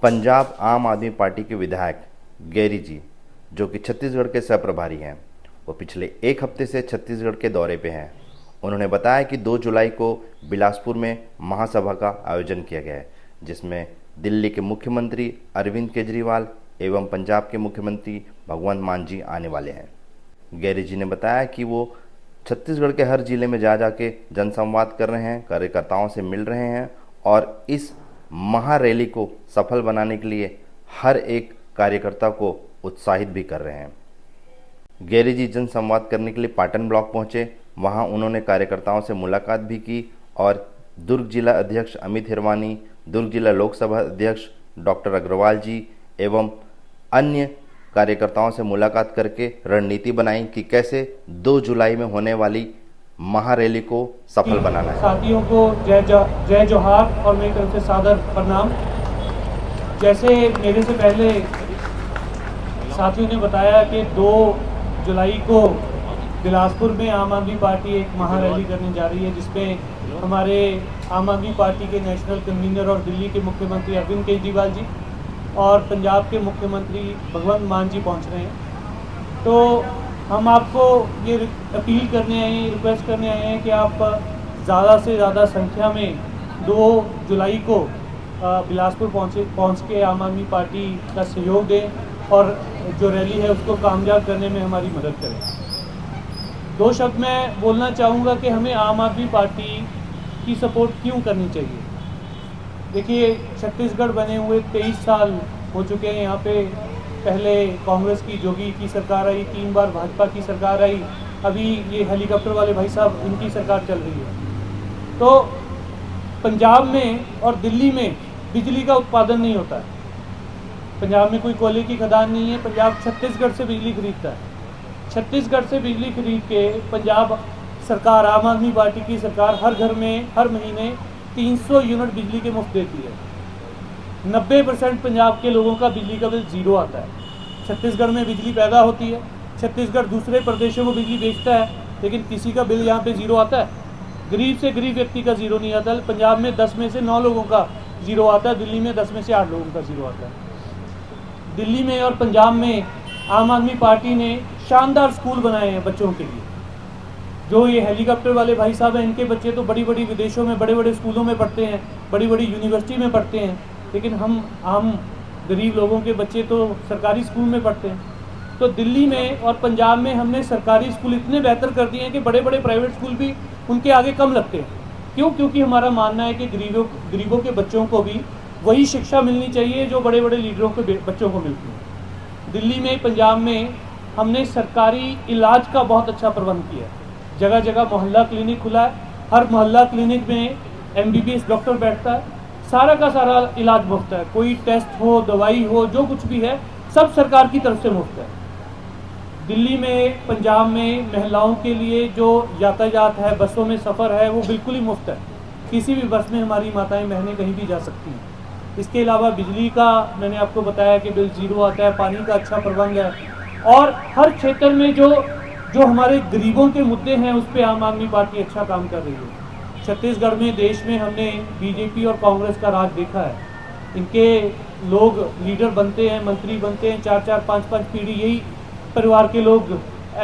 पंजाब आम आदमी पार्टी के विधायक गैरी जी, जो कि छत्तीसगढ़ के सह प्रभारी हैं, वो पिछले एक हफ्ते से छत्तीसगढ़ के दौरे पे हैं। उन्होंने बताया कि 2 जुलाई को बिलासपुर में महासभा का आयोजन किया गया है, जिसमें दिल्ली के मुख्यमंत्री अरविंद केजरीवाल एवं पंजाब के मुख्यमंत्री भगवंत मान जी आने वाले हैं। गैरी जी ने बताया कि वो छत्तीसगढ़ के हर जिले में जा जाके जनसंवाद कर रहे हैं, कार्यकर्ताओं से मिल रहे हैं और इस महारैली को सफल बनाने के लिए हर एक कार्यकर्ता को उत्साहित भी कर रहे हैं। गैरी जी जनसंवाद करने के लिए पाटन ब्लॉक पहुंचे। वहां उन्होंने कार्यकर्ताओं से मुलाकात भी की और दुर्ग जिला अध्यक्ष अमित हिरवानी, दुर्ग जिला लोकसभा अध्यक्ष डॉक्टर अग्रवाल जी एवं अन्य कार्यकर्ताओं से मुलाकात करके रणनीति बनाई कि कैसे 2 जुलाई में होने वाली महारैली को सफल बनाना है। साथियों को जय जोहार और मेरी तरफ से सादर प्रणाम। जैसे मेरे से पहले साथियों ने बताया कि 2 जुलाई को बिलासपुर में आम आदमी पार्टी एक महारैली करने जा रही है, जिसमें हमारे आम आदमी पार्टी के नेशनल कन्वीनर और दिल्ली के मुख्यमंत्री अरविंद केजरीवाल जी और पंजाब के मुख्यमंत्री भगवंत मान जी पहुंच रहे हैं। तो हम आपको ये अपील करने आए हैं, रिक्वेस्ट करने आए हैं कि आप ज़्यादा से ज़्यादा संख्या में 2 जुलाई को बिलासपुर पहुँच के आम आदमी पार्टी का सहयोग दें और जो रैली है उसको कामयाब करने में हमारी मदद करें। 2 शब्द मैं बोलना चाहूँगा कि हमें आम आदमी पार्टी की सपोर्ट क्यों करनी चाहिए। देखिए, छत्तीसगढ़ बने हुए 23 साल हो चुके हैं। यहाँ पे पहले कांग्रेस की जोगी की सरकार आई, 3 बार भाजपा की सरकार आई, अभी ये हेलीकॉप्टर वाले भाई साहब इनकी सरकार चल रही है। तो पंजाब में और दिल्ली में बिजली का उत्पादन नहीं होता है। पंजाब में कोई कोयले की खदान नहीं है। पंजाब छत्तीसगढ़ से बिजली खरीदता है। छत्तीसगढ़ से बिजली खरीद के पंजाब सरकार, आम आदमी पार्टी की सरकार, हर घर में हर महीने 300 यूनिट बिजली के मुफ्त देती है। 90% पंजाब के लोगों का बिजली का बिल जीरो आता है। छत्तीसगढ़ में बिजली पैदा होती है, छत्तीसगढ़ दूसरे प्रदेशों को बिजली बेचता है, लेकिन किसी का बिल यहाँ पे जीरो आता है। गरीब से गरीब व्यक्ति का जीरो नहीं आता। पंजाब में 10 में से 9 लोगों का जीरो आता है, दिल्ली में 10 में से 8 लोगों का जीरो आता है। दिल्ली में और पंजाब में आम आदमी पार्टी ने शानदार स्कूल बनाए हैं बच्चों के लिए। जो ये हेलीकॉप्टर वाले भाई साहब हैं, इनके बच्चे तो बड़ी बड़ी विदेशों में बड़े बड़े स्कूलों में पढ़ते हैं, बड़ी बड़ी यूनिवर्सिटी में पढ़ते हैं, लेकिन हम आम गरीब लोगों के बच्चे तो सरकारी स्कूल में पढ़ते हैं। तो दिल्ली में और पंजाब में हमने सरकारी स्कूल इतने बेहतर कर दिए हैं कि बड़े बड़े प्राइवेट स्कूल भी उनके आगे कम लगते हैं। क्यों? क्योंकि हमारा मानना है कि गरीबों के बच्चों को भी वही शिक्षा मिलनी चाहिए जो बड़े बड़े लीडरों के बच्चों को मिलती है। दिल्ली में, पंजाब में हमने सरकारी इलाज का बहुत अच्छा प्रबंध किया है। जगह जगह मोहल्ला क्लिनिक खुला है। हर मोहल्ला क्लिनिक में MBBS डॉक्टर बैठता है। सारा का सारा इलाज मुफ्त है। कोई टेस्ट हो, दवाई हो, जो कुछ भी है सब सरकार की तरफ से मुफ्त है। दिल्ली में, पंजाब में महिलाओं के लिए जो यातायात है, बसों में सफ़र है, वो बिल्कुल ही मुफ्त है। किसी भी बस में हमारी माताएं बहनें कहीं भी जा सकती हैं। इसके अलावा बिजली का मैंने आपको बताया कि बिल जीरो आता है। पानी का अच्छा प्रबंध है और हर क्षेत्र में जो हमारे गरीबों के मुद्दे हैं उस पर आम आदमी पार्टी अच्छा काम कर रही है। छत्तीसगढ़ में, देश में हमने बीजेपी और कांग्रेस का राज देखा है। इनके लोग लीडर बनते हैं, मंत्री बनते हैं, 4-4, 5-5 पीढ़ी यही परिवार के लोग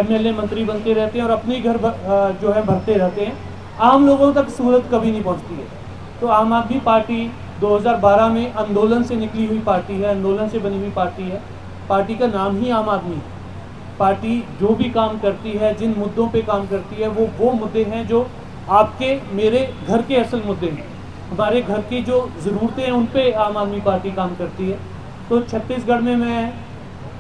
MLA मंत्री बनते रहते हैं और अपने घर जो है भरते रहते हैं। आम लोगों तक सहूलत कभी नहीं पहुंचती है। तो आम आदमी पार्टी 2012 में आंदोलन से निकली हुई पार्टी है, आंदोलन से बनी हुई पार्टी है। पार्टी का नाम ही आम आदमी है। पार्टी जो भी काम करती है, जिन मुद्दों पे काम करती है, वो मुद्दे हैं जो आपके मेरे घर के असल मुद्दे हैं। हमारे घर की जो ज़रूरतें हैं उन पे आम आदमी पार्टी काम करती है। तो छत्तीसगढ़ में मैं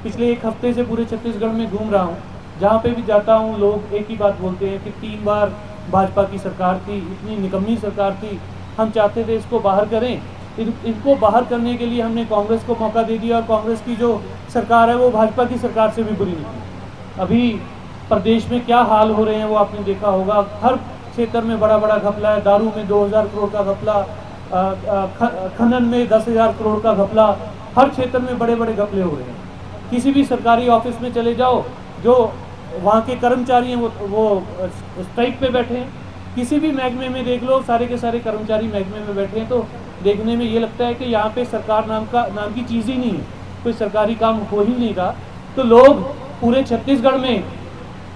पिछले एक हफ्ते से पूरे छत्तीसगढ़ में घूम रहा हूँ। जहाँ पे भी जाता हूँ लोग एक ही बात बोलते हैं कि 3 बार भाजपा की सरकार थी, इतनी निकम्मी सरकार थी, हम चाहते थे इसको बाहर करें। इनको बाहर करने के लिए हमने कांग्रेस को मौका दे दिया और कांग्रेस की जो सरकार है वो भाजपा की सरकार से भी बुरी निकली। अभी प्रदेश में क्या हाल हो रहे हैं वो आपने देखा होगा। हर क्षेत्र में बड़ा बड़ा घपला है। दारू में 2000 करोड़ का घपला, खनन में 10,000 करोड़ का घपला, हर क्षेत्र में बड़े बड़े घपले हो रहे हैं। किसी भी सरकारी ऑफिस में चले जाओ, जो वहाँ के कर्मचारी हैं वो स्ट्राइक पे बैठे हैं। किसी भी महकमे में देख लो, सारे के सारे कर्मचारी महकमे में बैठे हैं। तो देखने में ये लगता है कि यहाँ पे सरकार नाम की चीज़ ही नहीं है, कोई सरकारी काम हो ही नहीं रहा। तो लोग पूरे छत्तीसगढ़ में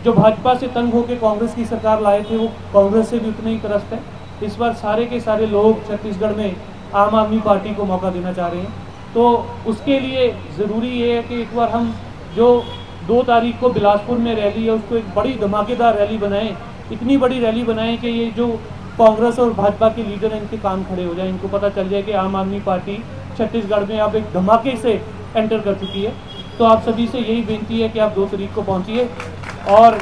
जो भाजपा से तंग होकर कांग्रेस की सरकार लाए थे, वो कांग्रेस से भी उतने ही त्रस्त है। इस बार सारे के सारे लोग छत्तीसगढ़ में आम आदमी पार्टी को मौका देना चाह रहे हैं। तो उसके लिए ज़रूरी ये है कि एक बार हम जो 2 तारीख को बिलासपुर में रैली है, उसको एक बड़ी धमाकेदार रैली बनाएं, इतनी बड़ी रैली बनाएं कि ये जो कांग्रेस और भाजपा के लीडर हैं, इनके कान खड़े हो जाए, इनको पता चल जाए कि आम आदमी पार्टी छत्तीसगढ़ में अब एक धमाके से एंटर कर चुकी है। तो आप सभी से यही बेनती है कि आप 2 तारीख को पहुंचिए, और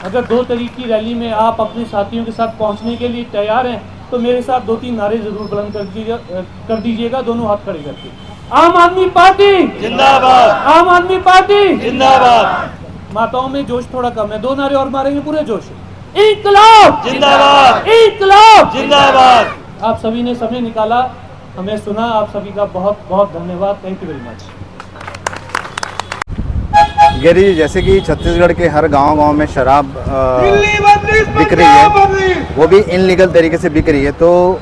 अगर 2 तारीख की रैली में आप अपने साथियों के साथ पहुंचने के लिए तैयार हैं तो मेरे साथ 2-3 नारे जरूर बुलंद कर दीजिएगा, दोनों हाथ खड़े करके। आम आदमी पार्टी जिंदाबाद, आम आदमी पार्टी जिंदाबाद। माताओं में जोश थोड़ा कम है, 2 नारे और मारेंगे पूरे जोश। इंकलाब जिंदाबाद, इंकलाब जिंदाबाद। आप सभी ने समय निकाला, हमें सुना, आप सभी का बहुत बहुत धन्यवाद। Thank you very much. Gary ji, जैसे कि छत्तीसगढ़ के हर गांव में शराब बिक रही है, वो भी इनलीगल तरीके से बिक रही है, तो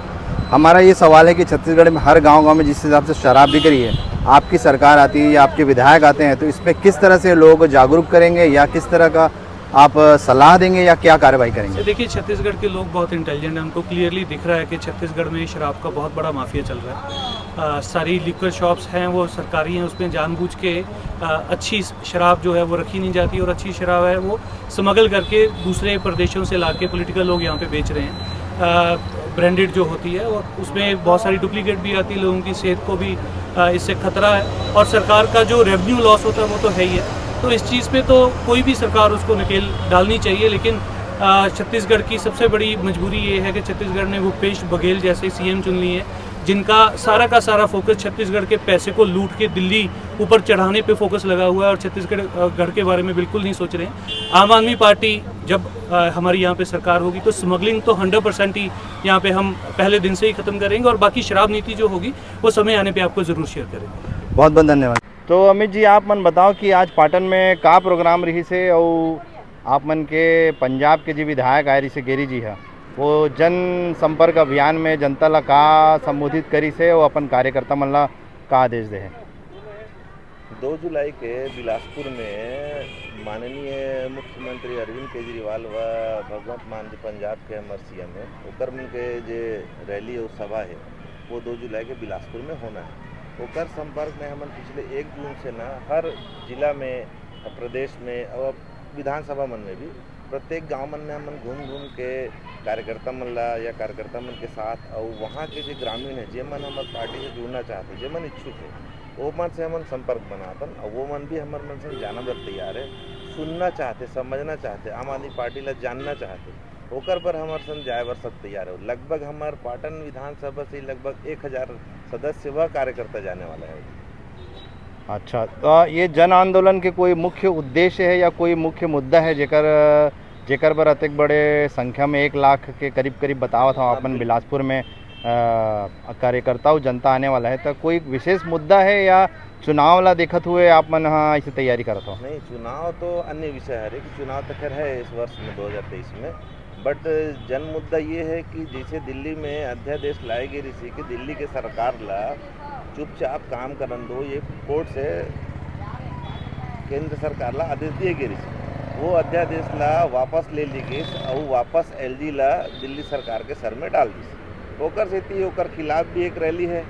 हमारा ये सवाल है कि छत्तीसगढ़ में हर गांव में जिस हिसाब से शराब बिक रही है, आपकी सरकार आती है या आपके विधायक आते हैं, तो इसमें किस तरह से लोगों को जागरूक करेंगे या किस तरह का आप सलाह देंगे या क्या कार्रवाई करेंगे? देखिए, छत्तीसगढ़ के लोग बहुत इंटेलिजेंट हैं, उनको क्लियरली दिख रहा है कि छत्तीसगढ़ में शराब का बहुत बड़ा माफिया चल रहा है। सारी लिकर शॉप्स हैं वो सरकारी हैं, उसमें जानबूझ के अच्छी शराब जो है वो रखी नहीं जाती, और अच्छी शराब है वो स्मगल करके दूसरे प्रदेशों से ला के पॉलिटिकल लोग यहाँ पे बेच रहे हैं, ब्रांडेड जो होती है, और उसमें बहुत सारी डुप्लीकेट भी आती है, लोगों की सेहत को भी इससे खतरा है, और सरकार का जो रेवेन्यू लॉस होता है वो तो है ही है। तो इस चीज़ पे तो कोई भी सरकार उसको नकेल डालनी चाहिए, लेकिन छत्तीसगढ़ की सबसे बड़ी मजबूरी ये है कि छत्तीसगढ़ ने भूपेश बघेल जैसे सीएम चुन लिए हैं, जिनका सारा का सारा फोकस छत्तीसगढ़ के पैसे को लूट के दिल्ली ऊपर चढ़ाने पे फोकस लगा हुआ है, और छत्तीसगढ़ के बारे में बिल्कुल नहीं सोच रहे हैं। आम आदमी पार्टी जब हमारी यहाँ पे सरकार होगी तो स्मगलिंग तो 100% ही यहाँ पे हम पहले दिन से ही ख़त्म करेंगे, और बाकी शराब नीति जो होगी वो समय आने पर आपको ज़रूर शेयर करेंगे। बहुत बहुत धन्यवाद। तो अमित जी, आप मन बताओ कि आज पाटन में का प्रोग्राम रही से, और आप मन के पंजाब के जी विधायक आए रही से गेरी जी है, वो जन संपर्क अभियान में जनता ला का संबोधित करी से और अपन कार्यकर्ता मन ला का आदेश दे? 2 जुलाई के बिलासपुर में माननीय मुख्यमंत्री अरविंद केजरीवाल व भगवंत मान जी पंजाब के हमारे सीएम है, ओकर मन के जो रैली और सभा है वो 2 जुलाई के बिलासपुर में होना है। ओकर संपर्क में हमन पिछले 1 जून से ना हर जिला में, प्रदेश में और विधानसभा मन में भी प्रत्येक गांव मन में हमन घूम घूम के कार्यकर्ता मन ला या कार्यकर्ता मन के साथ, और वहाँ के जो ग्रामीण है जे मन हमारे पार्टी से जुड़ना चाहते, जे मन इच्छुक है, वो मन से हमन संपर्क बनातन, और वो मन भी हमारे मन से जाना बर तैयार है, सुनना चाहते, समझना चाहते, आम आदमी पार्टी ला जानना चाहते, ओकर पर हमारे संग जाए बर सब तैयार है। लगभग हमारे पाटन विधानसभा से लगभग 1000 सदस्य व कार्यकर्ता जाने वाला है। अच्छा, तो ये जन आंदोलन के कोई मुख्य उद्देश्य है या कोई मुख्य मुद्दा है जेकर पर अतिक बड़े संख्या में 1 लाख के करीब बतावा था अपन बिलासपुर में कार्यकर्ता जनता आने वाला है, तो कोई विशेष मुद्दा है या चुनाव ला देखत हुए आप मन हाँ ऐसे तैयारी करत हो? नहीं, चुनाव तो अन्य विषय है कि चुनाव तो खैर है इस वर्ष में 2023 में, बट जन मुद्दा ये है कि जैसे दिल्ली में अध्यादेश लाए गए ऋषि कि दिल्ली के सरकार ला चुपचाप काम करन दो, ये कोर्ट से केंद्र सरकार ला आदेश दिए गए ऋषि, वो अध्यादेश ला वापस ले ली गई और वापस एलजी ला दिल्ली सरकार के सर में डाल दी। ओकर से ओकर खिलाफ भी एक रैली है,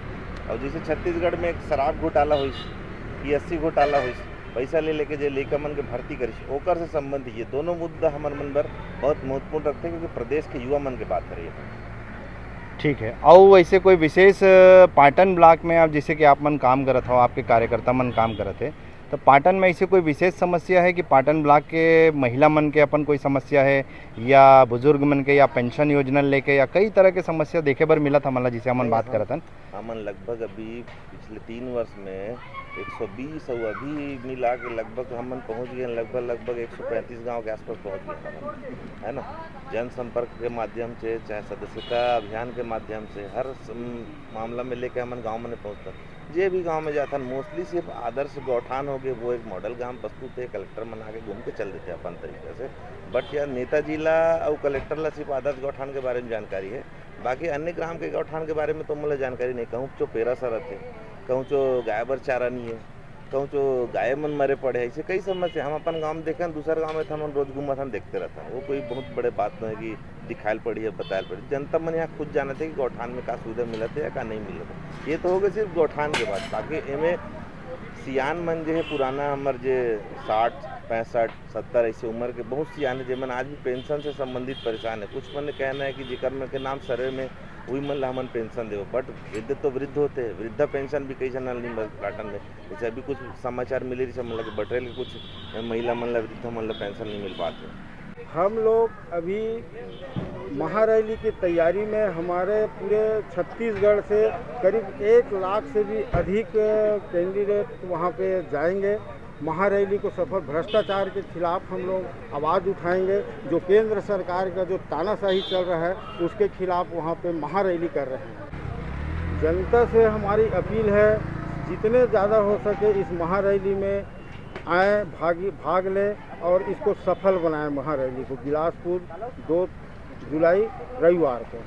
और जैसे छत्तीसगढ़ में एक शराब घोटाला हुई, PSC घोटाला हुई, पैसा ले लेके जो लड़का मन के भर्ती करी, ओकर से संबंधित ये दोनों मुद्दा हमारे मन पर बहुत महत्वपूर्ण रखते हैं, क्योंकि प्रदेश के युवा मन की बात करिए। ठीक है। और वैसे कोई विशेष पाटन ब्लॉक में आप जैसे कि आप मन काम करत हो, आपके कार्यकर्ता मन काम करत है, तो पाटन में ऐसे कोई विशेष समस्या है कि पाटन ब्लॉक के महिला मन के अपन कोई समस्या है या बुजुर्ग मन के या पेंशन योजना लेके या कई तरह के समस्या देखे बर मिला था मतलब जिसे हमन बात करतन? हमन लगभग अभी पिछले 3 वर्ष में 120 और अभी मिला के लगभग हमन पहुंच गए लगभग 135 गांव के आसपास पहुंच गए, है ना। जनसंपर्क के माध्यम से, चाहे सदस्यता अभियान के माध्यम से, हर मामला में लेके हमन गांव में पहुंचता। जे भी गांव में जाता मोस्टली सिर्फ आदर्श गौठान हो गए, वो एक मॉडल गांव प्रस्तुत है, कलेक्टर बना के घूम के चल देते अपन तरीके से। बट यार नेताजी ला और कलेक्टर ला सिर्फ आदर्श गौठान के बारे में जानकारी है, बाकी अन्य ग्राम के गौठान के बारे में तो मुझे जानकारी नहीं। कहूँ चो पेरा सरत है, कहूँ चो गाय बर चारा नहीं है, कहूँ चो गाय मन मरे पड़े है, ऐसे कई समस्या हम अपन गाँव में देखें, दूसरे गाँव में हम रोज घूमत हम देखते रहता है। वो कोई बहुत बड़े बात नहीं है कि दिखायल पड़ी है बतायल पड़ी, जनता मन यहाँ खुद जानते हैं कि गौठान में का सुविधा मिलत है या का नहीं मिलत है। ये तो हो गए सिर्फ गौठान के बाद, बाकी एमें सियान मन जो है पुराना हमार जो 60, 65, 70 ऐसे उम्र के बहुत सियान है जेमन आज भी पेंशन से संबंधित परेशान है। कुछ मन कहना है कि जिकर में के नाम सर्वे में वही मन ला हमन पेंशन देव, बट वृद्ध तो वृद्ध होते हैं, वृद्धा पेंशन भी कई जन नहीं मिल प्लाटन में। जैसे अभी कुछ समाचार मिले रही मतलब कि बटरेल के कुछ महिला मन ला वृद्धा मन ला पेंशन नहीं मिल पाते। हम लोग अभी महारैली की तैयारी में हमारे पूरे छत्तीसगढ़ से करीब 1 लाख से भी अधिक कैंडिडेट वहाँ पे जाएंगे। महारैली को सफल भ्रष्टाचार के खिलाफ हम लोग आवाज़ उठाएंगे। जो केंद्र सरकार का जो तानाशाही चल रहा है उसके खिलाफ वहाँ पे महारैली कर रहे हैं। जनता से हमारी अपील है जितने ज़्यादा हो सके इस महारैली में आए, भाग लें और इसको सफल बनाएं महारैली को। बिलासपुर 2 जुलाई रविवार को।